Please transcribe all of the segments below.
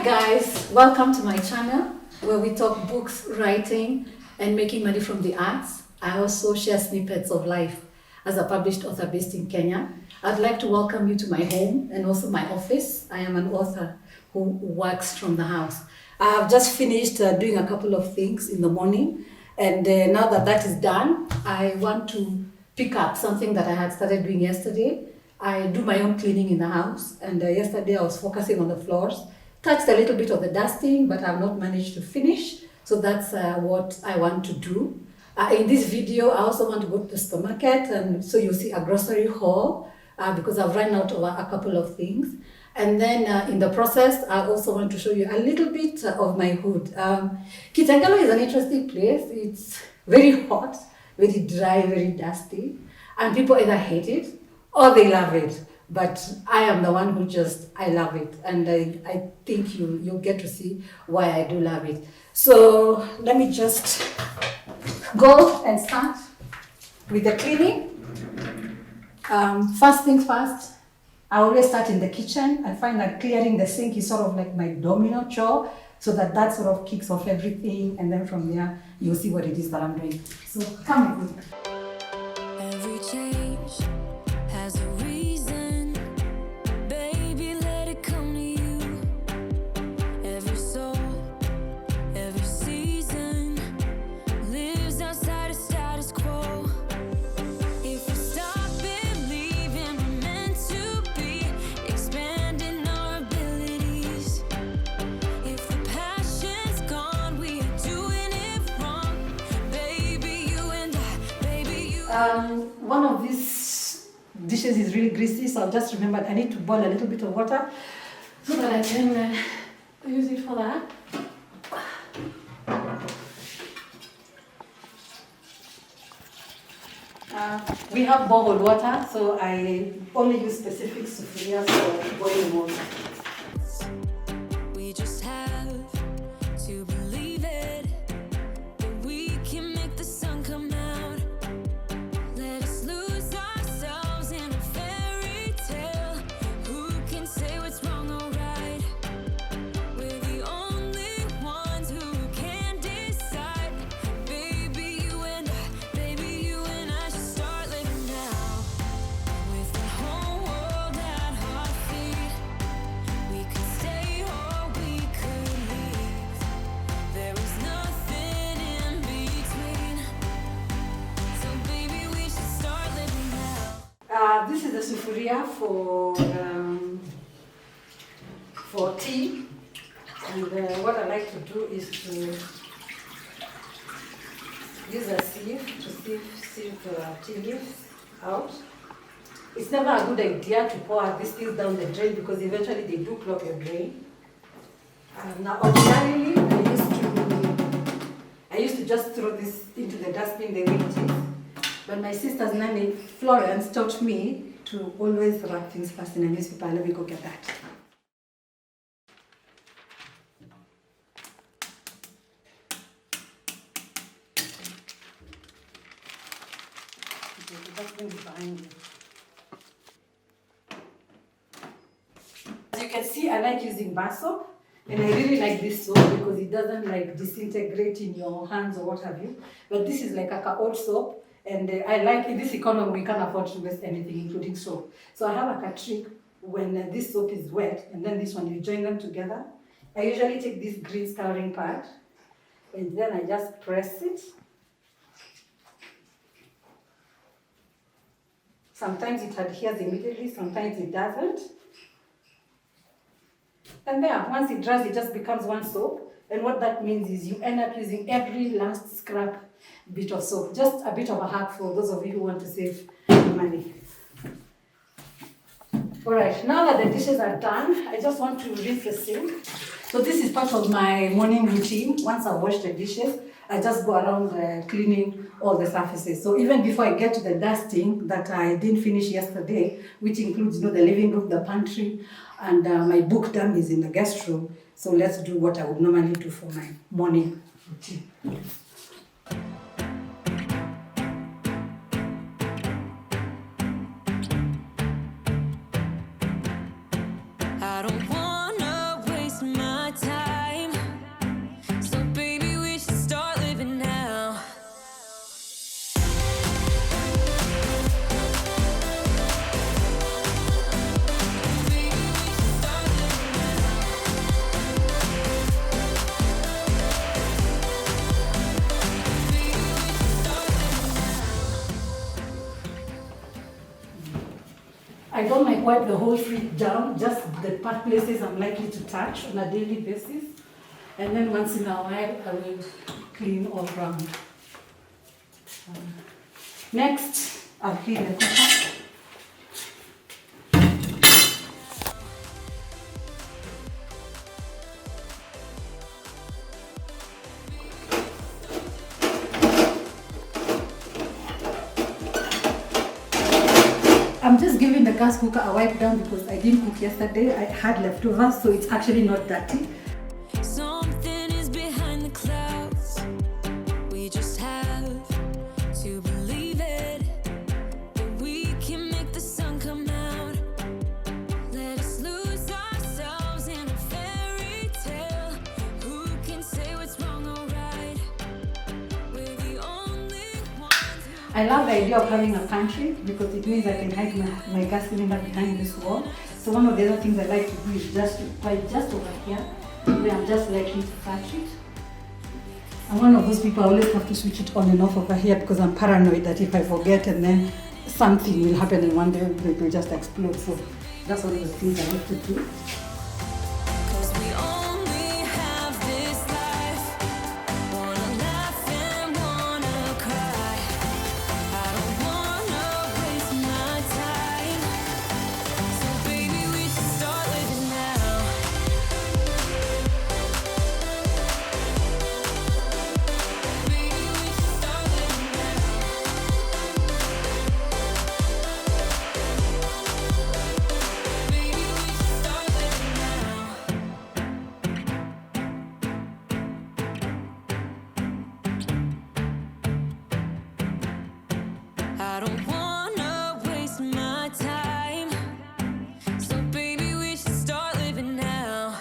guys, welcome to my channel where we talk books, writing, and making money from the arts. I also share snippets of life as a published author based in Kenya. I'd like to welcome you to my home and also my office. I am an author who works from the house. I have just finished doing a couple of things in the morning, and now that that is done, I want to pick up something that I had started doing yesterday. I do my own cleaning in the house, and yesterday I was focusing on the floors. Touched a little bit of the dusting, but I've not managed to finish. So that's what I want to do. In this video, I also want to go to the supermarket, and so you'll see a grocery haul because I've run out of a couple of things. And then in the process, I also want to show you a little bit of my hood. Kitengela is an interesting place. It's very hot, very dry, very dusty, and people either hate it or they love it. But I am the one who I love it, and I think you'll get to see why I do love it. So let me just go and start with the cleaning. First things first, I always start in the kitchen. I find that clearing the sink is sort of like my domino chore, so that sort of kicks off everything, and then from there, you'll see what it is that I'm doing. So come with me. Every change has a reason, baby, let it come to you. Every soul, every season lives outside of status quo. If we stop believing we're meant to be, expanding our abilities. If the passion's gone, we are doing it wrong. Baby, you and I, baby, you. One of these dishes is really greasy, so I've just remembered I need to boil a little bit of water so that I can use it for that. We have boiled water, so I only use specific sufurias for boiling water. We just have to believe it, that we can make the sun come out. Let us lose ourselves in a fairy tale. Who can say what's wrong or right? We're the only ones who can decide. Baby, you and I should start living now. With the whole world at our feet, we could stay or we could leave. There is nothing in between. So baby, we should start living now. This is the sufuria for tea, and what I like to do is to use a sieve to sieve the tea leaves out. It's never a good idea to pour these things down the drain because eventually they do clog your drain. Now, ordinarily, I used to just throw this into the dustbin the way it is. But my sister's nanny, Florence, taught me to always wrap things first in a newspaper. Let me go get that. Okay, the dustbin is behind you. As you can see, I like using bar soap. And I really like this soap because it doesn't like disintegrate in your hands or what have you. But this is like a old soap. And I like in this economy, we can't afford to waste anything, including soap. So I have a trick when this soap is wet, and then this one, you join them together. I usually take this green scouring pad, and then I just press it. Sometimes it adheres immediately, sometimes it doesn't. And there, once it dries, it just becomes one soap. And what that means is you end up using every last scrap bit of soap. Just a bit of a hack for those of you who want to save money. All right, now that the dishes are done, I just want to rinse the sink. So this is part of my morning routine. Once I wash the dishes, I just go around cleaning all the surfaces. So even before I get to the dusting that I didn't finish yesterday, which includes the living room, the pantry, and my book dump is in the guest room. So let's do what I would normally do for my morning routine. I don't wanna waste my I don't like wipe the whole fridge down, just the part places I'm likely to touch on a daily basis. And then once in a while, I will clean all around. Next, I'll clean the cooker. I'm just giving the gas cooker a wipe down because I didn't cook yesterday. I had leftovers, so it's actually not dirty. Something is behind the clouds. We just have to believe it, that we can make the sun come out. Let us lose ourselves in a fairy tale. Who can say what's wrong or right? We're the only ones. I love the idea of having a pantry because it means I can hide my gas cylinder behind this wall. So one of the other things I like to do is just to put it just over here, where I'm just likely to touch it. I'm one of those people I always have to switch it on and off over here because I'm paranoid that if I forget and then something will happen and one day it will just explode. So that's one of the things I like to do. 'Cause we only have this life. Wanna laugh and wanna cry. I don't wanna waste my time. So baby, we should start living now. Baby, we should start living now. Baby, we should start living now. I don't wanna waste my time. So baby, we should start living now.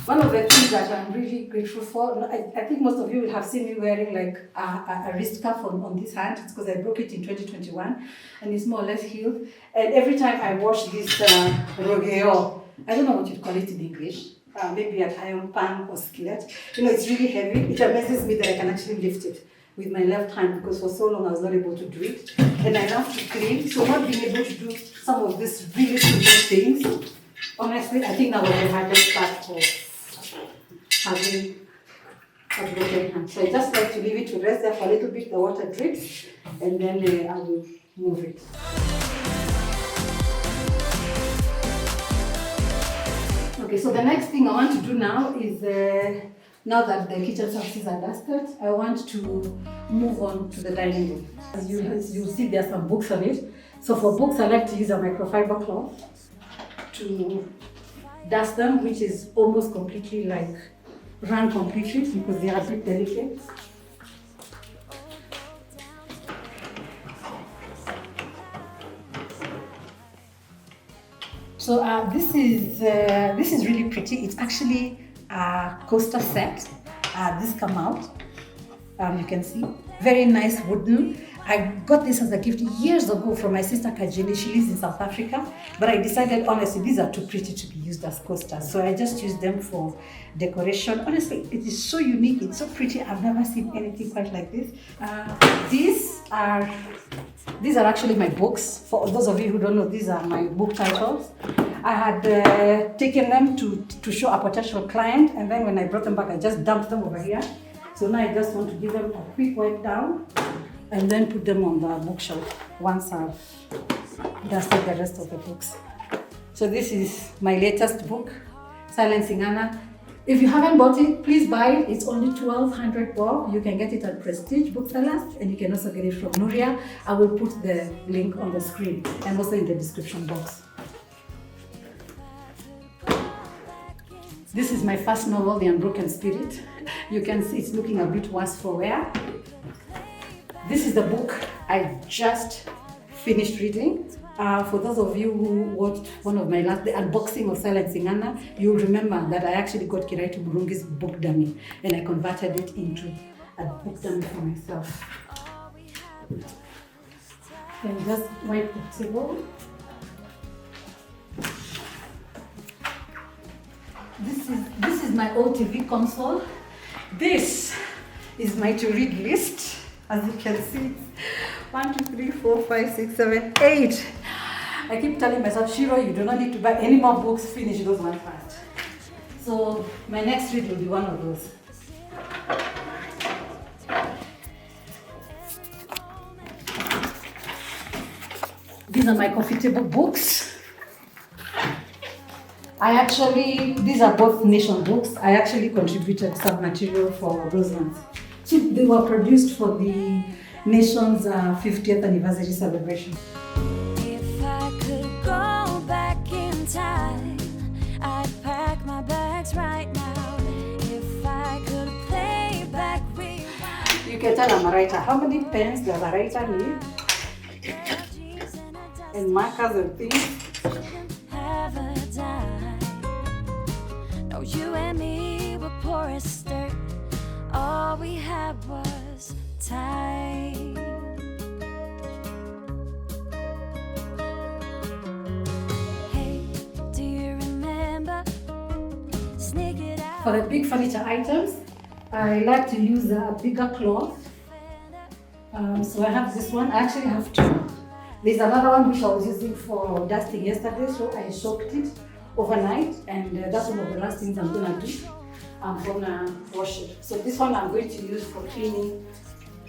One of the things that I'm really grateful for, I think most of you will have seen me wearing like a wrist cuff on this hand. It's because I broke it in 2021 and it's more or less healed. And every time I wash this rogeo, I don't know what you'd call it in English, maybe an iron pan or skillet. You know, it's really heavy. It amazes me that I can actually lift it with my left hand because for so long I was not able to do it. And I love to clean, so not being able to do some of these really simple things, honestly, I think that was the hardest part of having a broken hand. So I just like to leave it to rest there for a little bit, the water drips, and then I will move it. Okay, so the next thing I want to do now is, now that the kitchen surfaces are dusted, I want to move on to the dining room. As you'll see, there are some books on it. So for books, I like to use a microfiber cloth to dust them, which is almost completely like run completely because they are a bit delicate. So this is really pretty. It's actually a coaster set. This come out. You can see very nice wooden. I got this as a gift years ago from my sister Kajini. She lives in South Africa, but I decided honestly these are too pretty to be used as coasters, so I just use them for decoration. Honestly, it is so unique. It's so pretty. I've never seen anything quite like this. These are actually my books. For those of you who don't know, these are my book titles. I had taken them to show a potential client, and then when I brought them back, I just dumped them over here. So now I just want to give them a quick wipe down and then put them on the bookshelf once I've dusted the rest of the books. So this is my latest book, Silencing Anna. If you haven't bought it, please buy it. It's only 1,200 bob. You can get it at Prestige Booksellers, and you can also get it from Nuria. I will put the link on the screen and also in the description box. This is my first novel, The Unbroken Spirit. You can see it's looking a bit worse for wear. This is the book I just finished reading. For those of you who watched one of my the unboxing of Silencing Anna, you'll remember that I actually got Kiraitu Burungi's book dummy and I converted it into a book dummy for myself. And just wipe the table. This is my old TV console. This is my to-read list. As you can see, 1, 2, 3, 4, 5, 6, 7, 8. I keep telling myself, Shiro, you do not need to buy any more books, finish those ones first. So my next read will be one of those. These are my coffee table books. These are both nation books. I actually contributed some material for those ones. So they were produced for the nation's 50th anniversary celebration. If I could go back in time, I'd pack my bags right now. If I could play back, rewind. You can tell I'm a writer. How many pens does a writer need? And markers and things. Have a dime. No, you and me were poor as dirt. All we had was time. Hey, do you remember? Sneak it out. For the big furniture items, I like to use a bigger cloth. So I have this one. I actually have two. There's another one which I was using for dusting yesterday, so I soaked it overnight, and that's one of the last things I'm gonna do. I'm gonna wash it. So this one I'm going to use for cleaning,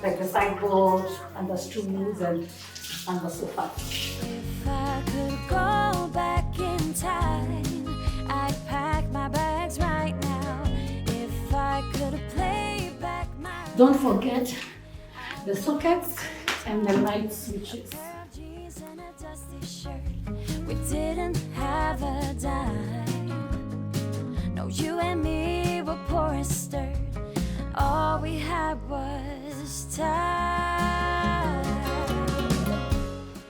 like the sideboard and the stools and the sofa. If I could go back in time, I'd pack my bags right now. If I could play back my Don't forget the sockets and the light switches. jeans and a dusty shirt. We didn't have a dime. No, you and me were poor as dirt. All we had was time.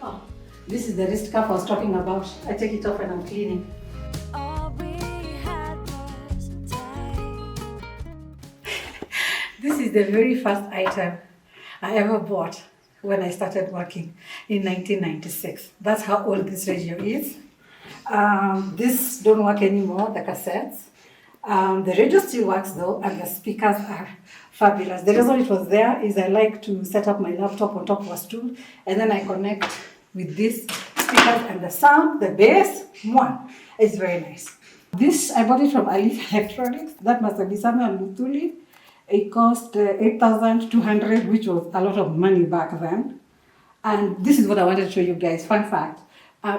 Oh, this is the wrist cuff I was talking about. I take it off when I'm cleaning. All we had was time. This is the very first item I ever bought when I started working in 1996. That's how old this radio is. This don't work anymore, the cassettes. The radio still works though, and the speakers are fabulous. The reason it was there is I like to set up my laptop on top of a stool, and then I connect with these speakers, and the sound, the bass, mwah, it's very nice. This, I bought it from Alif Electronics. That must have been somewhere on Luthuli. It cost 8,200, which was a lot of money back then. And this is what I wanted to show you guys. Fun fact.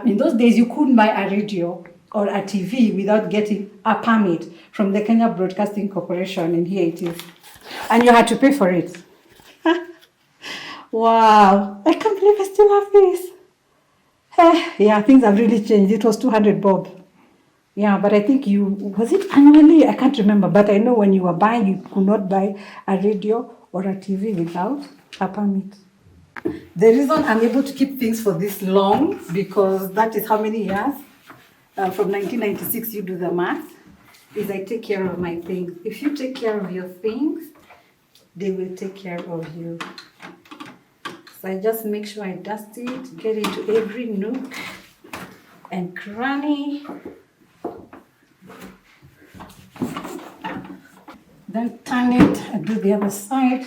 In those days, you couldn't buy a radio or a TV without getting a permit from the Kenya Broadcasting Corporation, and here it is. And you had to pay for it. Wow, I can't believe I still have this. Yeah, things have really changed. It was 200 bob. Yeah, but I think was it annually? I can't remember, but I know when you were buying, you could not buy a radio or a TV without a permit. The reason I'm able to keep things for this long, because that is how many years, from 1996, you do the math, is I take care of my things. If you take care of your things, they will take care of you. So I just make sure I dust it, get into every nook and cranny. Then turn it and do the other side.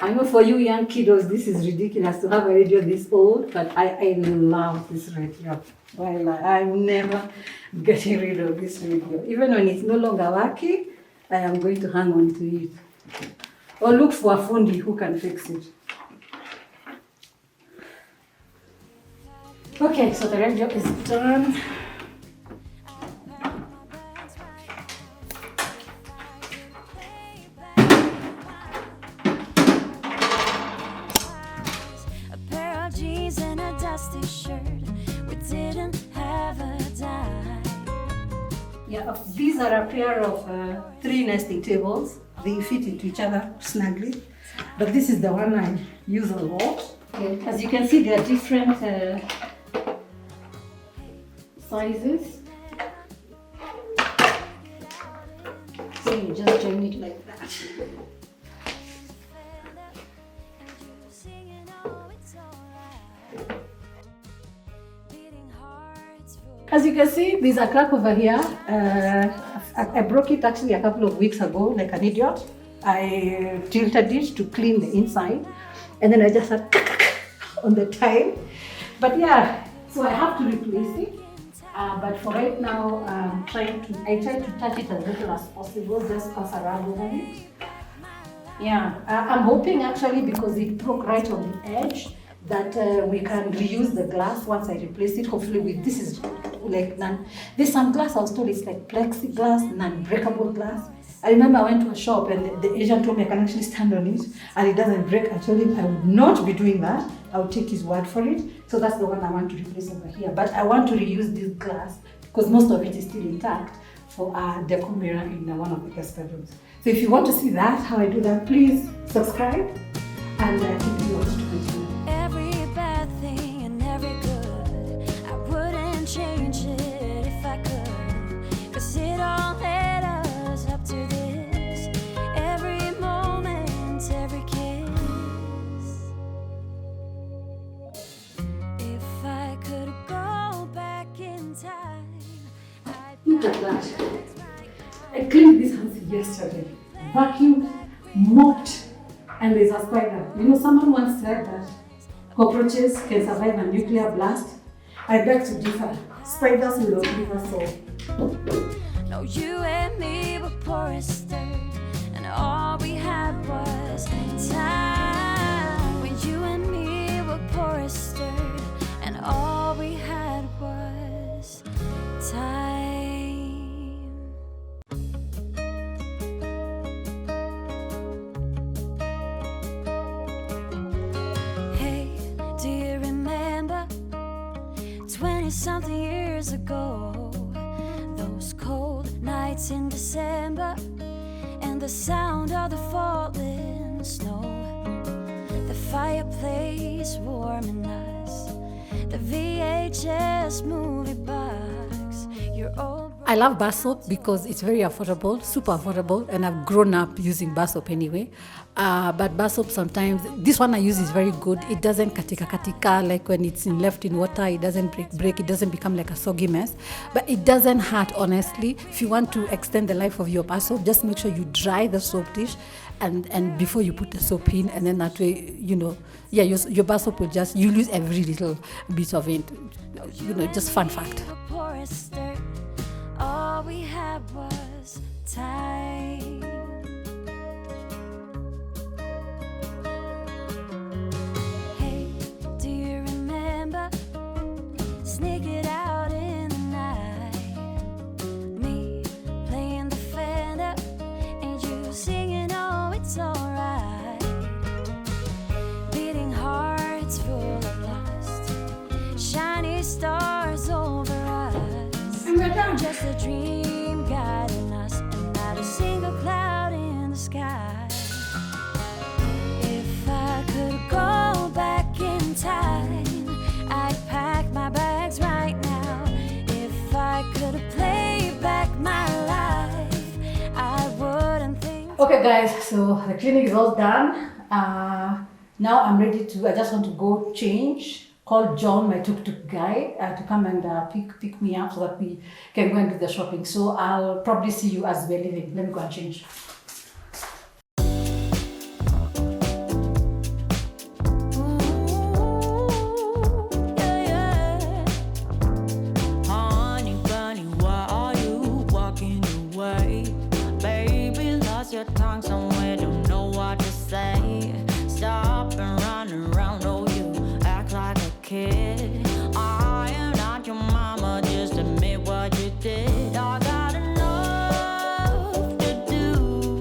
I know for you young kiddos, this is ridiculous to have a radio this old, but I love this radio. Well, I'm never getting rid of this radio. Even when it's no longer working, I am going to hang on to it. Or look for a fundi who can fix it. Okay, so the radio is done. A pair of jeans and a dusty shirt. We didn't have a dime. Yeah, these are a pair of 3 nesting tables. They fit into each other snugly. But this is the one I use a lot. Okay. As you can see, there are different sizes. So you just join it like that. Singing, oh, it's alright. Beating hearts for As you can see, there's a crack over here. I broke it actually a couple of weeks ago, like an idiot. I tilted it to clean the inside, and then I just had on the tile. But yeah, so I have to replace it. But for right now, I try to touch it as little as possible, just pass a rag over it. Yeah, I'm hoping actually, because it broke right on the edge, that we can reuse the glass once I replace it. Hopefully with this is like there's some glass I was told it's like plexiglass, non-breakable glass. I remember I went to a shop and the Asian told me I can actually stand on it and it doesn't break. I told him I would not be doing that. I would take his word for it. So that's the one I want to replace over here. But I want to reuse this glass because most of it is still intact for a decor mirror in one of the guest bedrooms. So if you want to see that, how I do that, please subscribe and keep you watched to continue. Every bad thing and every good, I wouldn't change it if I could. 'Cause it all led us up to this. Every moment, every kiss. If I could go back in time, I'd Look at that. I cleaned this house yesterday, vacuumed, mopped, and there's a spider. You know, someone once said that cockroaches can survive a nuclear blast. I beg to differ. Spiders will outlive us all. no, you and me were poor as dirt, and all we had was time. When you and me were poor as dirt, and all we had was time. Hey, do you remember 20-something years ago? Those cold nights in December, and the sound of the falling snow, the fireplace warming us, the VHS movie box, your old. I love bar soap because it's very affordable, super affordable, and I've grown up using bar soap anyway. But bar soap sometimes, this one I use is very good. It doesn't katika, like when it's left in water, it doesn't break, it doesn't become like a soggy mess. But it doesn't hurt, honestly. If you want to extend the life of your bar soap, just make sure you dry the soap dish and before you put the soap in, and then that way, you know, yeah, your bar soap will just, you lose every little bit of it. You know, just fun fact. All we had was time. Hey, do you remember sneaking out in the night? Me playing the Fender and you singing, oh, it's alright. Beating hearts full of lust, shiny stars over us. Just a dream guiding us, and not a single cloud in the sky. If I could go back in time, I'd pack my bags right now. If I could play back my life, I wouldn't think. Okay guys, so the cleaning is all done. Now I'm ready to, I just want to go change. Call John, my tuk-tuk guy, to come and pick me up so that we can go and do the shopping. So I'll probably see you as we're leaving. Let me go and change. Honey bunny, why are you walking away? Baby, lost your tongue somewhere, don't know what to say. Stop and run around, oh you act like a kid. I am not your mama, just admit what you did. I got enough to do.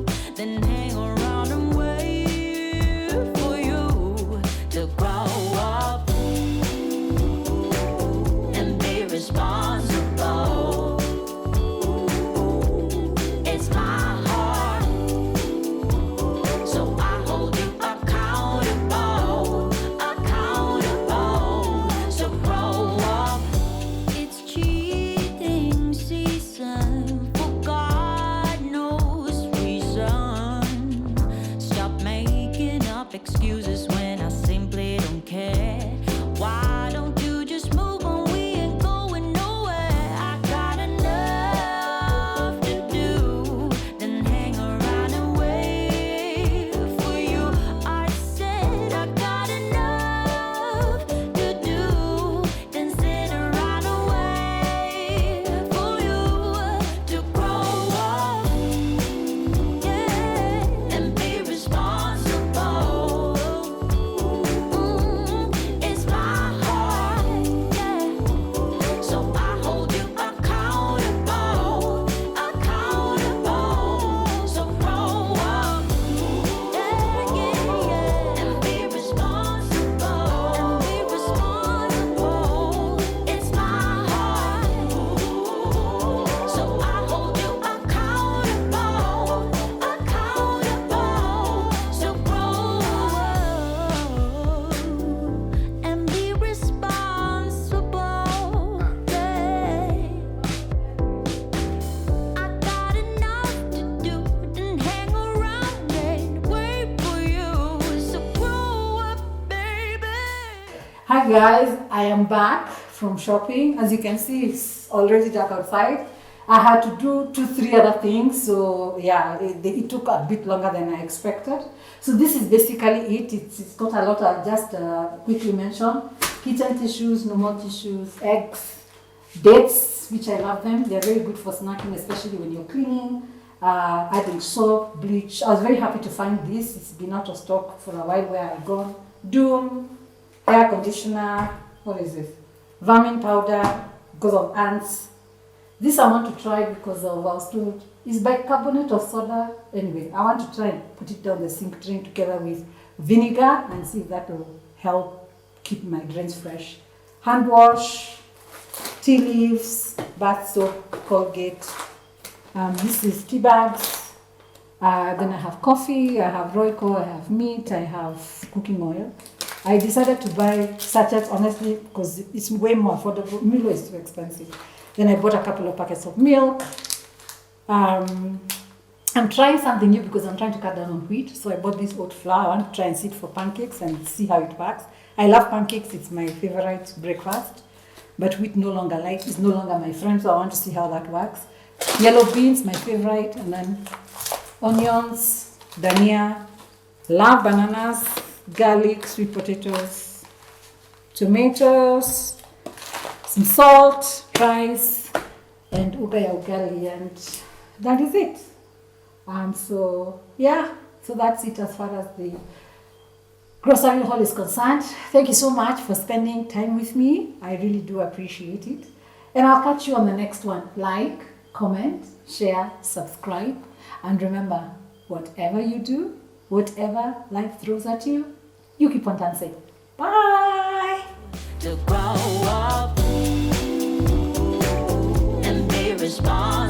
Hi guys, I am back from shopping. As you can see, it's already dark outside. I had to do 3 other things, so yeah, it took a bit longer than I expected. So this is basically it. It's not a lot. I'll just quickly mention kitchen tissues, normal tissues, eggs, dates, which I love them. They're very good for snacking, especially when you're cleaning. Adding soap, bleach. I was very happy to find this. It's been out of stock for a while where I've gone. Duel, air conditioner, what is this? Vermin powder, because of ants. This I want to try because I was told it's bicarbonate of soda. Anyway, I want to try and put it down the sink drain together with vinegar and see if that will help keep my drains fresh. Hand wash, tea leaves, bath soap, Colgate. This is tea bags. Then I have coffee, I have Royco, I have meat, I have cooking oil. I decided to buy sachets, honestly, because it's way more affordable. Milo is too expensive. Then I bought a couple of packets of milk. I'm trying something new because I'm trying to cut down on wheat. So I bought this oat flour. I want to try and see it for pancakes and see how it works. I love pancakes. It's my favorite breakfast. But wheat is no longer my friend, so I want to see how that works. Yellow beans, my favorite. And then onions, dania, love bananas, garlic, sweet potatoes, tomatoes, some salt, rice, and ugali, and that is it. So that's it as far as the grocery haul is concerned. Thank you so much for spending time with me. I really do appreciate it. And I'll catch you on the next one. Like, comment, share, subscribe, and remember, whatever you do, whatever life throws at you, you keep on dancing. Bye! To grow up and be responsible.